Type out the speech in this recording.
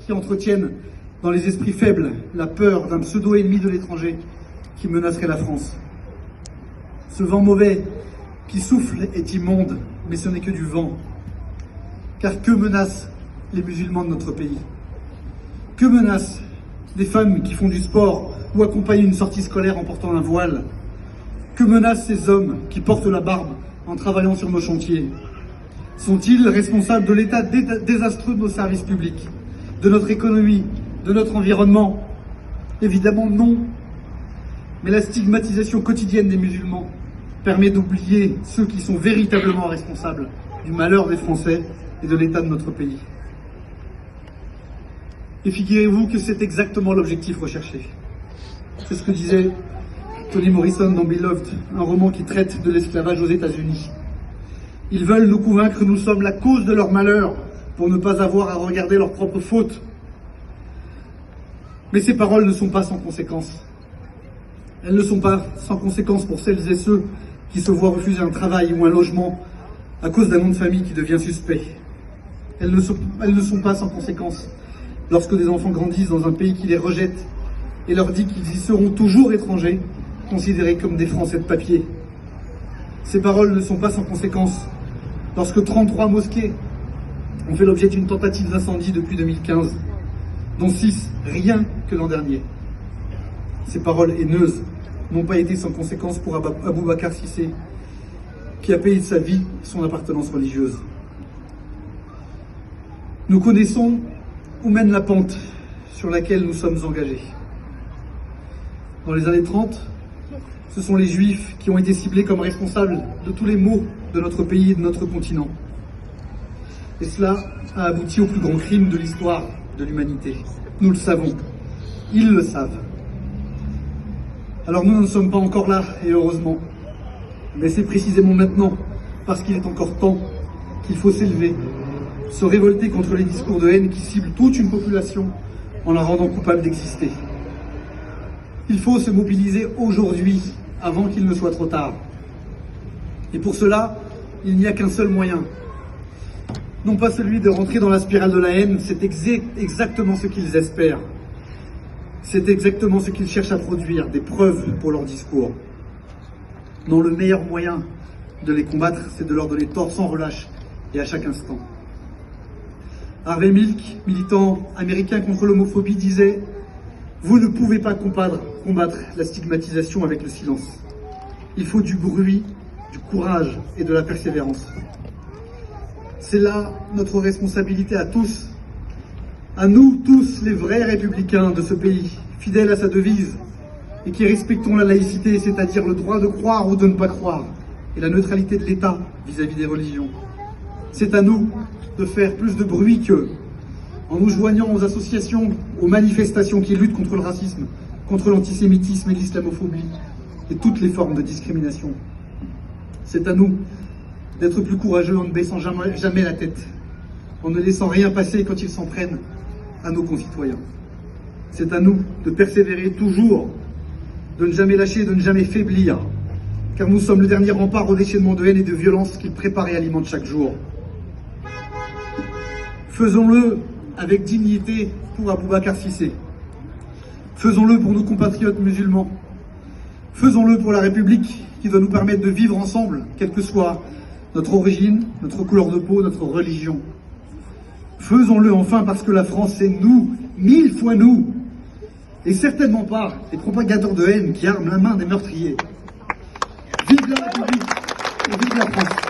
qui entretiennent dans les esprits faibles la peur d'un pseudo-ennemi de l'étranger qui menacerait la France. Ce vent mauvais qui souffle est immonde, mais ce n'est que du vent. Car que menacent les musulmans de notre pays? Que menacent les femmes qui font du sport ou accompagnent une sortie scolaire en portant un voile? Que menacent ces hommes qui portent la barbe en travaillant sur nos chantiers? Sont-ils responsables de l'état désastreux de nos services publics, de notre économie, de notre environnement? Évidemment non. Mais la stigmatisation quotidienne des musulmans permet d'oublier ceux qui sont véritablement responsables du malheur des Français et de l'état de notre pays. Et figurez-vous que c'est exactement l'objectif recherché. C'est ce que disait Toni Morrison dans Beloved, un roman qui traite de l'esclavage aux États-Unis. Ils veulent nous convaincre que nous sommes la cause de leur malheur pour ne pas avoir à regarder leurs propres fautes. Mais ces paroles ne sont pas sans conséquences. Elles ne sont pas sans conséquences pour celles et ceux qui se voient refuser un travail ou un logement à cause d'un nom de famille qui devient suspect. Elles ne sont pas sans conséquences lorsque des enfants grandissent dans un pays qui les rejette et leur dit qu'ils y seront toujours étrangers, considérés comme des Français de papier. Ces paroles ne sont pas sans conséquences lorsque 33 mosquées ont fait l'objet d'une tentative d'incendie depuis 2015, dont 6 rien que l'an dernier. Ces paroles haineuses n'ont pas été sans conséquences pour Aboubacar Cissé, qui a payé de sa vie son appartenance religieuse. Nous connaissons où mène la pente sur laquelle nous sommes engagés. Dans les années 30, ce sont les Juifs qui ont été ciblés comme responsables de tous les maux de notre pays et de notre continent. Et cela a abouti au plus grand crime de l'histoire de l'humanité. Nous le savons. Ils le savent. Alors nous ne sommes pas encore là, et heureusement. Mais c'est précisément maintenant, parce qu'il est encore temps, qu'il faut s'élever, se révolter contre les discours de haine qui ciblent toute une population en la rendant coupable d'exister. Il faut se mobiliser aujourd'hui, avant qu'il ne soit trop tard. Et pour cela, il n'y a qu'un seul moyen. Non pas celui de rentrer dans la spirale de la haine, c'est exactement ce qu'ils espèrent. C'est exactement ce qu'ils cherchent à produire, des preuves pour leur discours. Non, le meilleur moyen de les combattre, c'est de leur donner tort sans relâche et à chaque instant. Harvey Milk, militant américain contre l'homophobie, disait « Vous ne pouvez pas combattre la stigmatisation avec le silence. Il faut du bruit, du courage et de la persévérance. » C'est là notre responsabilité à tous, à nous tous les vrais républicains de ce pays, fidèles à sa devise et qui respectons la laïcité, c'est-à-dire le droit de croire ou de ne pas croire, et la neutralité de l'État vis-à-vis des religions. C'est à nous de faire plus de bruit qu'eux, en nous joignant aux associations, aux manifestations qui luttent contre le racisme, contre l'antisémitisme et l'islamophobie, et toutes les formes de discrimination. C'est à nous d'être plus courageux en ne baissant jamais la tête, en ne laissant rien passer quand ils s'en prennent à nos concitoyens. C'est à nous de persévérer toujours, de ne jamais lâcher, de ne jamais faiblir, car nous sommes le dernier rempart au déchaînement de haine et de violence qu'ils préparent et alimentent chaque jour. Faisons-le avec dignité pour Aboubacar Cissé. Faisons-le pour nos compatriotes musulmans. Faisons-le pour la République qui doit nous permettre de vivre ensemble, quelle que soit notre origine, notre couleur de peau, notre religion. Faisons-le enfin parce que la France, c'est nous, 1000 fois nous, et certainement pas les propagateurs de haine qui arment la main des meurtriers. Vive la République et vive la France.